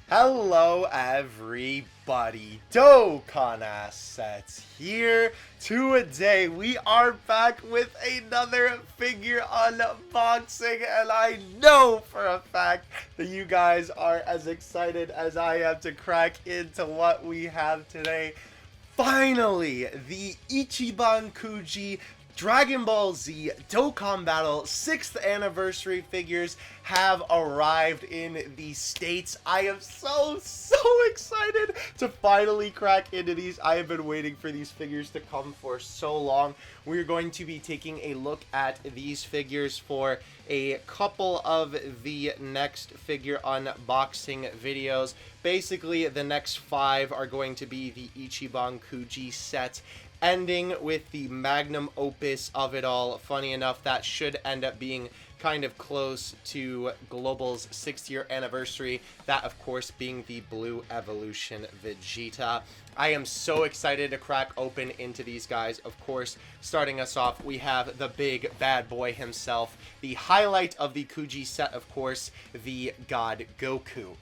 Hello everybody, Dokkan Assets here. Today we are back with another figure unboxing, and I know for a fact that you guys are as excited as I am to crack into what we have today. Finally, the Ichiban Kuji Dragon Ball Z Dokkan Battle 6th anniversary figures have arrived in the States. I am so excited to finally crack into these. I have been waiting for these figures to come for so long. We're going to be taking a look at these figures for a couple of the next figure unboxing videos. Basically, the next 5 are going to be the Ichiban Kuji set, ending with the magnum opus of it all. Funny enough, that should end up being kind of close to Global's 6th year anniversary. That, of course, being the Blue Evolution Vegeta. I am so excited to crack open into these guys. Of course, starting us off, we have the big bad boy himself. The highlight of the Kuji set, of course, the God Goku.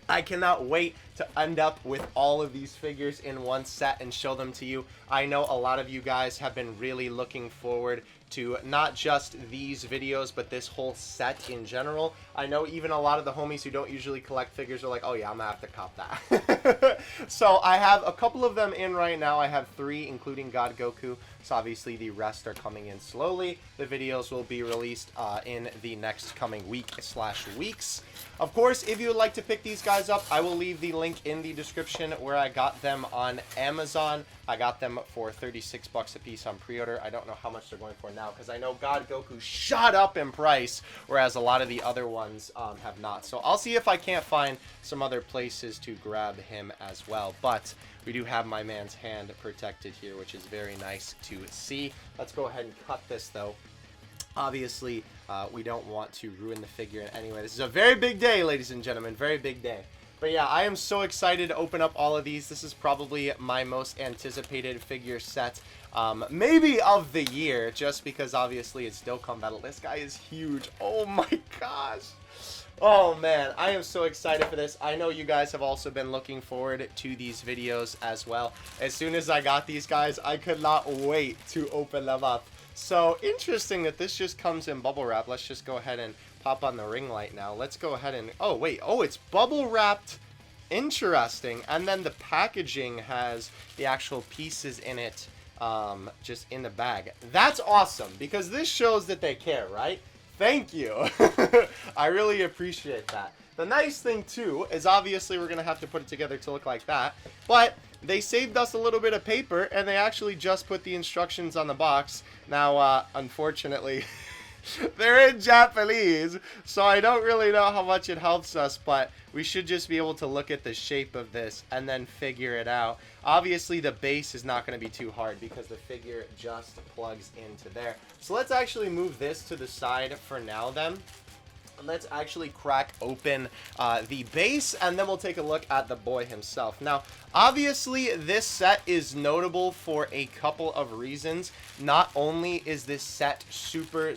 I cannot wait to end up with all of these figures in one set and show them to you. I know a lot of you guys have been really looking forward to not just these videos, but this whole set in general. I know even a lot of the homies who don't usually collect figures are like, oh yeah, I'm gonna have to cop that. So I have a couple of them in right now. I have 3, including God Goku. So obviously the rest are coming in slowly. The videos will be released in the next coming week/weeks. Of course, if you would like to pick these guys up, I will leave the link in the description where I got them on Amazon. I got them for 36 bucks a piece on pre-order. I don't know how much they're going for now because I know God Goku shot up in price, whereas a lot of the other ones have not. So I'll see if I can't find some other places to grab him as well. But we do have my man's hand protected here, which is very nice to see. Let's go ahead and cut this, though. Obviously, we don't want to ruin the figure in any way. This is a very big day, ladies and gentlemen. Very big day. But yeah, I am so excited to open up all of these. This is probably my most anticipated figure set, maybe of the year, just because obviously it's Dokkan Battle. This guy is huge. Oh my gosh. Oh man, I am so excited for this. I know you guys have also been looking forward to these videos as well. As soon as I got these guys, I could not wait to open them up. So interesting that this just comes in bubble wrap. Let's just go ahead and pop on the ring light now. Let's go ahead and, oh wait, oh, it's bubble wrapped. Interesting. And then the packaging has the actual pieces in it, just in the bag. That's awesome, because this shows that they care, right? Thank you. I really appreciate that. The nice thing too is obviously we're gonna have to put it together to look like that, but they saved us a little bit of paper and they actually just put the instructions on the box. Now unfortunately they're in Japanese, so I don't really know how much it helps us, but we should just be able to look at the shape of this and then figure it out. Obviously, the base is not going to be too hard because the figure just plugs into there. So let's actually move this to the side for now then. Let's actually crack open the base, and then we'll take a look at the boy himself. Now, obviously, this set is notable for a couple of reasons. Not only is this set super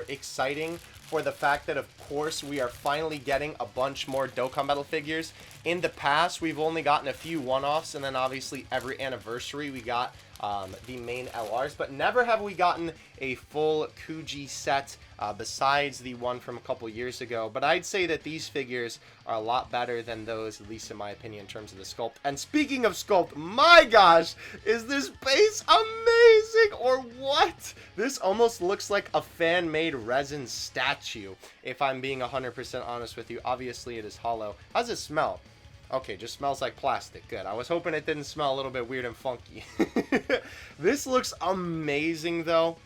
exciting for the fact that, of course, we are finally getting a bunch more Dokkan Battle figures. In the past, we've only gotten a few one-offs, and then obviously every anniversary we got the main LRs, but never have we gotten a full Kuji set besides the one from a couple years ago. But I'd say that these figures are a lot better than those, at least in my opinion, in terms of the sculpt. And speaking of sculpt, my gosh, is this base amazing or what? This almost looks like a fan-made resin statue, if I'm being 100% honest with you. Obviously, it is hollow. How does it smell? Okay, just smells like plastic. Good. I was hoping it didn't smell a little bit weird and funky. This looks amazing, though.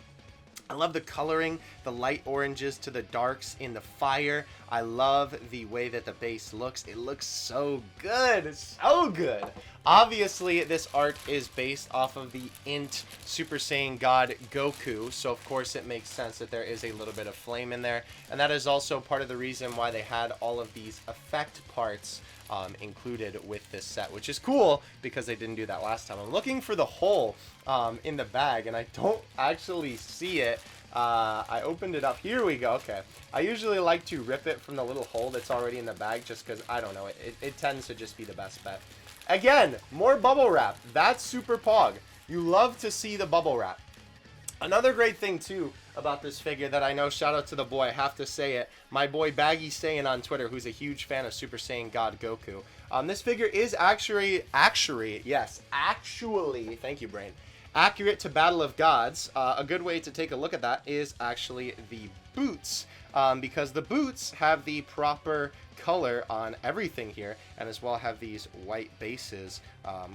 I love the coloring, the light oranges to the darks in the fire. I love the way that the base looks. It looks so good. So good. Obviously, this art is based off of the INT Super Saiyan God Goku, so of course it makes sense that there is a little bit of flame in there. And that is also part of the reason why they had all of these effect parts included with this set, which is cool because they didn't do that last time. I'm looking for the hole in the bag, and I don't actually see it. I opened it up. Here we go. Okay. I usually like to rip it from the little hole that's already in the bag just because, I don't know, it tends to just be the best bet. Again, more bubble wrap. That's super pog. You love to see the bubble wrap. Another great thing, too, about this figure that I know, shout out to the boy, I have to say it, my boy Baggy Saiyan on Twitter, who's a huge fan of Super Saiyan God Goku. This figure is actually, thank you, brain, accurate to Battle of Gods. A good way to take a look at that is actually the boots, because the boots have the proper color on everything here, and as well have these white bases,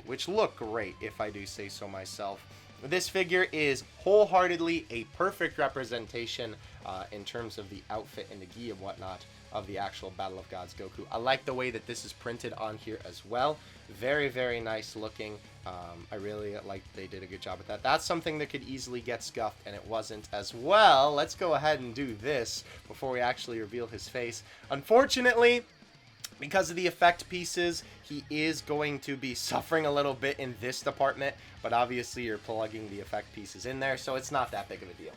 which look great, if I do say so myself. This figure is wholeheartedly a perfect representation in terms of the outfit and the gi and whatnot of the actual Battle of Gods Goku. I like the way that this is printed on here as well. Very, very nice looking. I really like they did a good job with that. That's something that could easily get scuffed, and it wasn't as well. Let's go ahead and do this before we actually reveal his face. Unfortunately, because of the effect pieces, he is going to be suffering a little bit in this department, but obviously you're plugging the effect pieces in there, so it's not that big of a deal.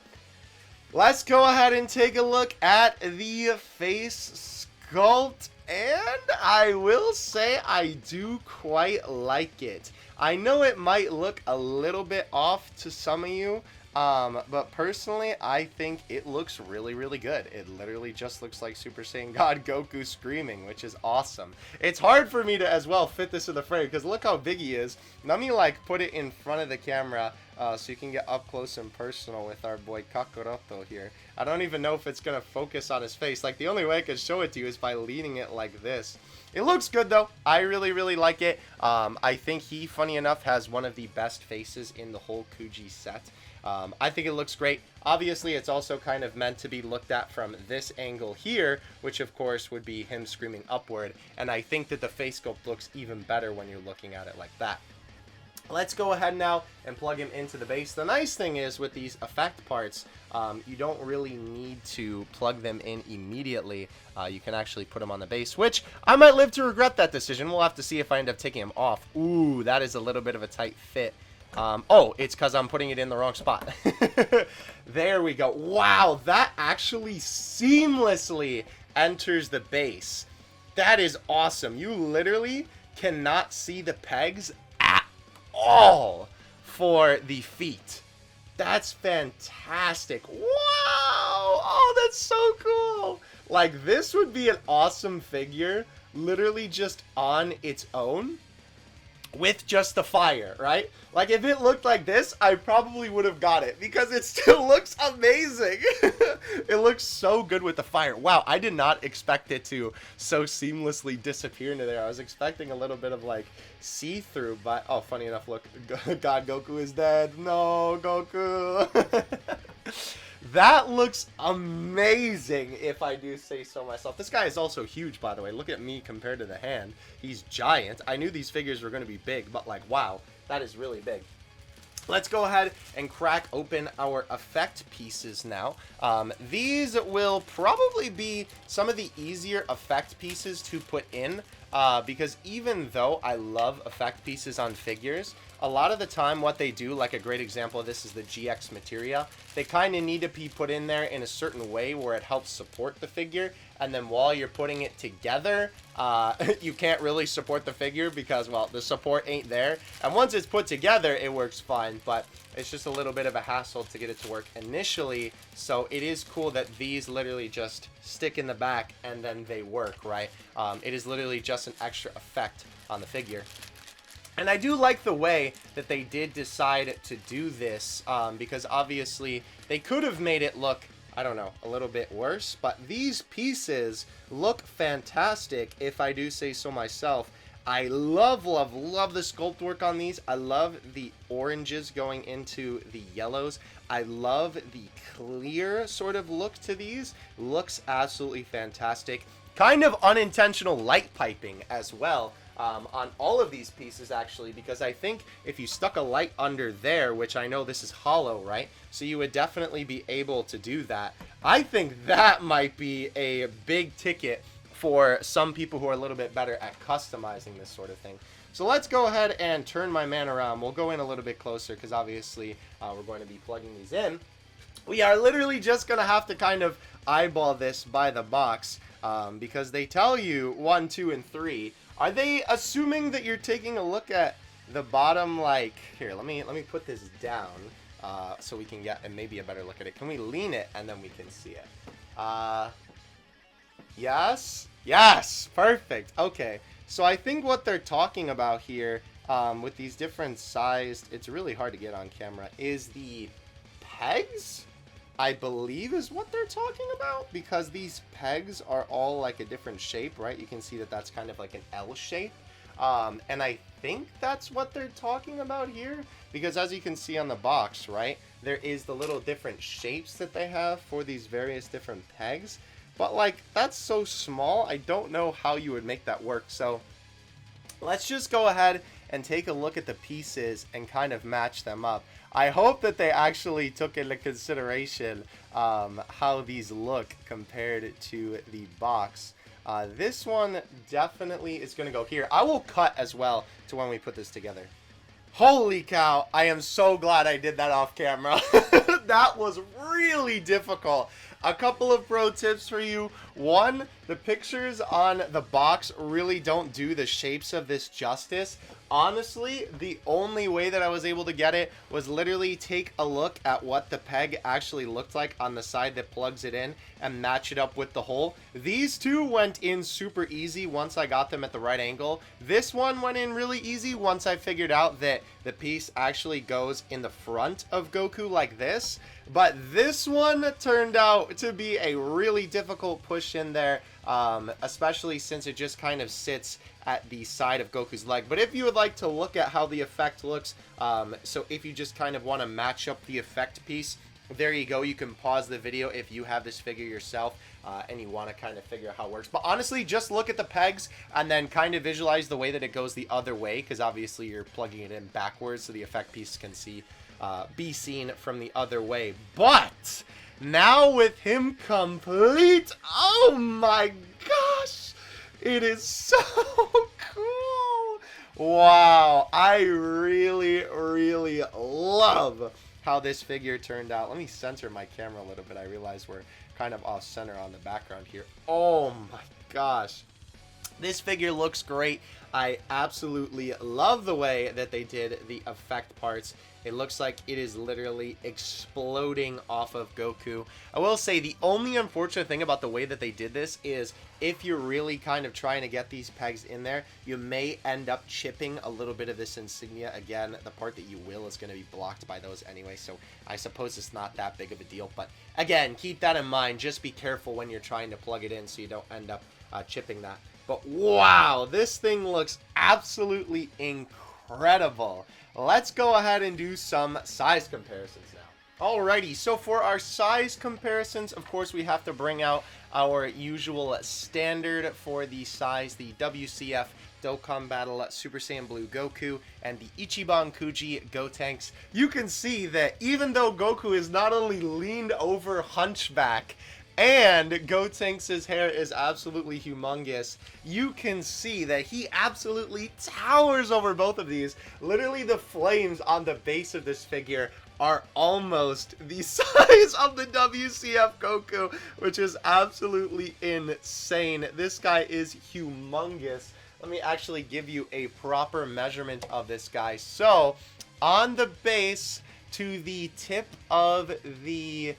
Let's go ahead and take a look at the face sculpt, and I will say I do quite like it. I know it might look a little bit off to some of you, but personally, I think it looks really, really good. It literally just looks like Super Saiyan God Goku screaming, which is awesome. It's hard for me to, as well, fit this in the frame, because look how big he is. Let me, like, put it in front of the camera so you can get up close and personal with our boy Kakaroto here. I don't even know if it's going to focus on his face. Like, the only way I could show it to you is by leaning it like this. It looks good, though. I really, really like it. I think he, funny enough, has one of the best faces in the whole Kuji set. I think it looks great. Obviously, it's also kind of meant to be looked at from this angle here, which of course would be him screaming upward. And I think that the face sculpt looks even better when you're looking at it like that. Let's go ahead now and plug him into the base. The nice thing is with these effect parts, you don't really need to plug them in immediately. You can actually put them on the base, which I might live to regret that decision. We'll have to see if I end up taking them off. Ooh, that is a little bit of a tight fit. Oh, it's because I'm putting it in the wrong spot. There we go. Wow, that actually seamlessly enters the base. That is awesome. You literally cannot see the pegs at all for the feet. That's fantastic. Wow. Oh, that's so cool. Like, this would be an awesome figure, literally just on its own, with just the fire, right? Like, if it looked like this, I probably would have got it, because it still looks amazing. It looks so good with the fire. Wow, I did not expect it to so seamlessly disappear into there. I was expecting a little bit of, like, see-through, but, oh, funny enough, look, God, Goku is dead. No, Goku. That looks amazing, if I do say so myself. This guy is also huge, by the way. Look at me compared to the hand. He's giant. I knew these figures were going to be big, but, like, wow, that is really big. Let's go ahead and crack open our effect pieces now. These will probably be some of the easier effect pieces to put in, because even though I love effect pieces on figures, a lot of the time what they do, like a great example of this is the GX Materia, they kind of need to be put in there in a certain way where it helps support the figure, and then while you're putting it together, you can't really support the figure because, well, the support ain't there. And once it's put together, it works fine, but it's just a little bit of a hassle to get it to work initially. So it is cool that these literally just stick in the back and then they work, right? It is literally just an extra effect on the figure. And I do like the way that they did decide to do this, because obviously they could have made it look, I don't know, a little bit worse, but these pieces look fantastic, if I do say so myself. I love, love, love the sculpt work on these. I love the oranges going into the yellows. I love the clear sort of look to these. Looks absolutely fantastic. Kind of unintentional light piping as well. On all of these pieces, actually, because I think if you stuck a light under there, which I know this is hollow, right? So you would definitely be able to do that. I think that might be a big ticket for some people who are a little bit better at customizing this sort of thing. So let's go ahead and turn my man around. We'll go in a little bit closer because obviously we're going to be plugging these in. we are literally just going to have to kind of eyeball this by the box because they tell you 1, 2, and 3. Are they assuming that you're taking a look at the bottom? Like, here, let me put this down so we can get maybe a better look at it. Can we lean it and then we can see it? Yes? Yes! Perfect. Okay. So I think what they're talking about here with these different sized, it's really hard to get on camera, is the pegs, I believe is what they're talking about, because these pegs are all like a different shape, right? You can see that that's kind of like an L shape. And I think that's what they're talking about here, because as you can see on the box, right, there is the little different shapes that they have for these various different pegs. But like, that's so small, I don't know how you would make that work. So let's just go ahead and take a look at the pieces and kind of match them up. I hope that they actually took into consideration how these look compared to the box. This one definitely is going to go here. I will cut as well to when we put this together. Holy cow, I am so glad I did that off camera. That was really difficult. A couple of pro tips for you. One, the pictures on the box really don't do the shapes of this justice. Honestly, the only way that I was able to get it was literally take a look at what the peg actually looked like on the side that plugs it in and match it up with the hole. These two went in super easy once I got them at the right angle. This one went in really easy once I figured out that the piece actually goes in the front of Goku like this. But this one turned out to be a really difficult push in there, especially since it just kind of sits at the side of Goku's leg. But if you would like to look at how the effect looks, so if you just kind of want to match up the effect piece, there you go. You can pause the video if you have this figure yourself and you want to kind of figure out how it works. But honestly, just look at the pegs and then kind of visualize the way that it goes the other way, because obviously you're plugging it in backwards so the effect piece can be seen from the other way. But now with him complete, oh my gosh, it is so cool. Wow, I really love how this figure turned out. Let me center my camera a little bit. I realize we're kind of off center on the background here. Oh my gosh, this figure looks great. I absolutely love the way that they did the effect parts. It looks like it is literally exploding off of Goku. I will say the only unfortunate thing about the way that they did this is if you're really kind of trying to get these pegs in there, you may end up chipping a little bit of this insignia. Again, the part that you will is going to be blocked by those anyway, so I suppose it's not that big of a deal. But again, keep that in mind. Just be careful when you're trying to plug it in so you don't end up chipping that. But wow, this thing looks absolutely incredible. Let's go ahead and do some size comparisons now. Alrighty, so for our size comparisons, of course, we have to bring out our usual standard for the size, the WCF Dokkan Battle Super Saiyan Blue Goku and the Ichiban Kuji Gotenks. You can see that even though Goku is not only leaned over hunchback, and Gotenks' hair is absolutely humongous, you can see that he absolutely towers over both of these. Literally, the flames on the base of this figure are almost the size of the WCF Goku, which is absolutely insane. This guy is humongous. Let me actually give you a proper measurement of this guy. So, on the base to the tip of the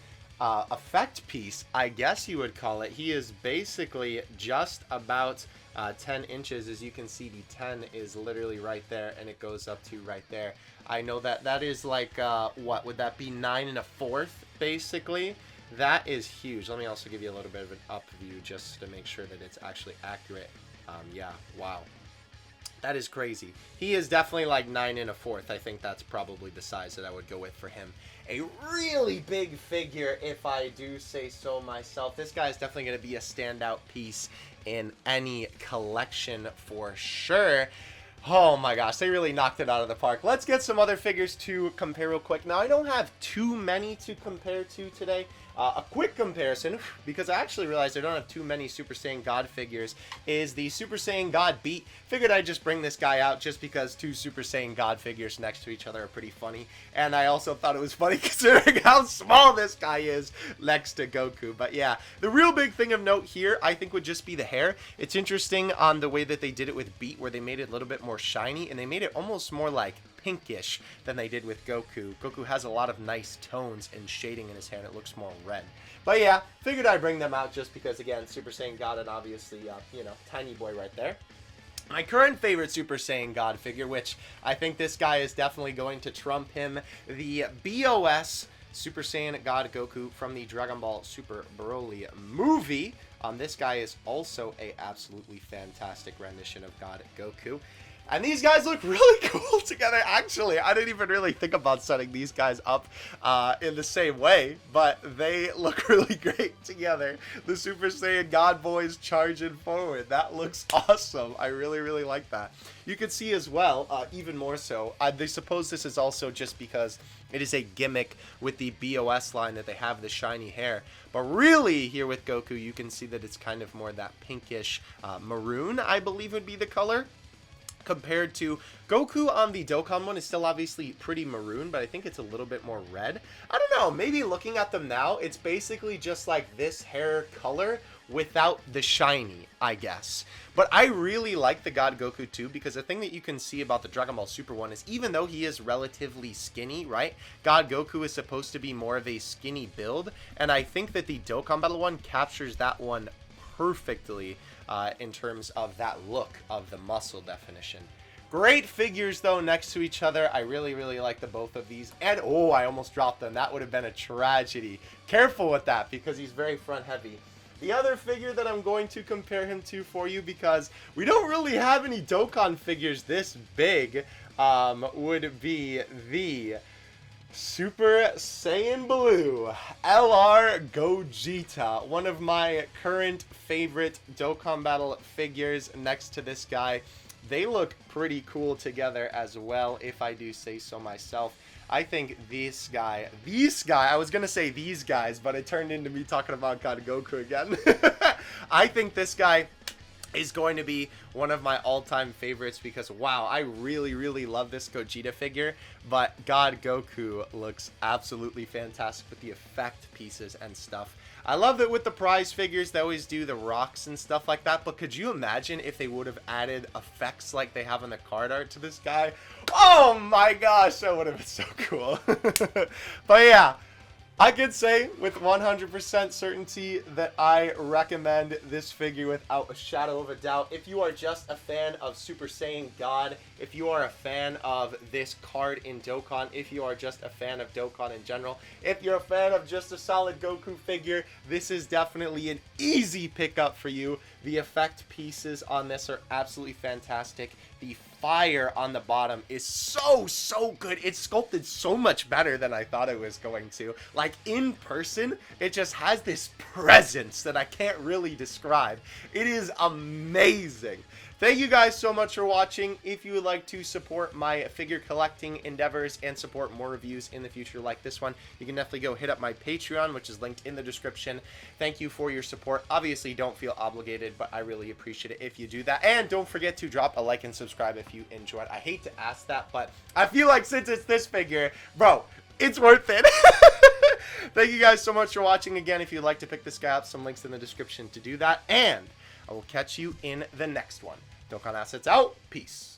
effect piece, I guess you would call it, he is basically just about 10 inches. As you can see, the 10 is literally right there, and it goes up to right there. I know that that is like, what would that be, 9 1/4, basically? That is huge. Let me also give you a little bit of an up view just to make sure that it's actually accurate. Yeah, wow. That is crazy. He is definitely like 9 1/4. I think that's probably the size that I would go with for him. A really big figure, if I do say so myself. This guy is definitely going to be a standout piece in any collection for sure. Oh my gosh, they really knocked it out of the park. Let's get some other figures to compare real quick. Now, I don't have too many to compare to today. A quick comparison, because I actually realized I don't have too many Super Saiyan God figures, is the Super Saiyan God Beat. Figured I'd just bring this guy out just because two Super Saiyan God figures next to each other are pretty funny. And I also thought it was funny considering how small this guy is next to Goku. But yeah, the real big thing of note here, I think, would just be the hair. It's interesting on the way that they did it with Beat, where they made it a little bit more shiny, and they made it almost more like pinkish than they did with Goku. Goku has a lot of nice tones and shading in his hair, and it looks more red. But yeah, figured I'd bring them out just because, again, Super Saiyan God and obviously, you know, tiny boy right there. My current favorite Super Saiyan God figure, which I think this guy is definitely going to trump him, the BOS Super Saiyan God Goku from the Dragon Ball Super Broly movie. This guy is also a absolutely fantastic rendition of God Goku. And these guys look really cool together. Actually, I didn't even really think about setting these guys up in the same way, but they look really great together. The Super Saiyan God boys charging forward. That looks awesome. I really, really like that. You can see as well, even more so, they suppose this is also just because it is a gimmick with the BOS line that they have the shiny hair. But really, here with Goku, you can see that it's kind of more that pinkish maroon, I believe would be the color. Compared to Goku on the Dokkan one is still obviously pretty maroon, but I think it's a little bit more red. I don't know, maybe looking at them now, it's basically just like this hair color without the shiny, I guess. But I really like the God Goku too, because the thing that you can see about the Dragon Ball Super one is even though he is relatively skinny, right? God Goku is supposed to be more of a skinny build, and I think that the Dokkan Battle one captures that one perfectly in terms of that look of the muscle definition. Great figures though next to each other. I really, really like the both of these. And oh, I almost dropped them. That would have been a tragedy. Careful with that because he's very front heavy. The other figure that I'm going to compare him to for you, because we don't really have any Dokkan figures this big, would be the Super Saiyan Blue LR Gogeta, one of my current favorite Dokkan Battle figures next to this guy. They look pretty cool together as well, if I do say so myself. I think this guy, I was going to say these guys, but it turned into me talking about God Goku again. I think this guy is going to be one of my all-time favorites because, wow, I really, really love this Gogeta figure, but God Goku looks absolutely fantastic with the effect pieces and stuff. I love that with the prize figures, they always do the rocks and stuff like that, but could you imagine if they would have added effects like they have in the card art to this guy? Oh my gosh, that would have been so cool. But yeah, I could say with 100% certainty that I recommend this figure without a shadow of a doubt. If you are just a fan of Super Saiyan God, if you are a fan of this card in Dokkan, if you are just a fan of Dokkan in general, if you're a fan of just a solid Goku figure, this is definitely an easy pickup for you. The effect pieces on this are absolutely fantastic. The fire on the bottom is so good. It's sculpted so much better than I thought it was going to. Like in person, it just has this presence that I can't really describe. It is amazing. Thank you guys so much for watching. If you would like to support my figure collecting endeavors and support more reviews in the future like this one, you can definitely go hit up my Patreon, which is linked in the description. Thank you for your support. Obviously, don't feel obligated, but I really appreciate it if you do that. And don't forget to drop a like and subscribe if you enjoyed. I hate to ask that, but I feel like since it's this figure, bro, it's worth it. Thank you guys so much for watching. Again, if you'd like to pick this guy up, some links in the description to do that. And I will catch you in the next one. Dokkan Assets out. Peace.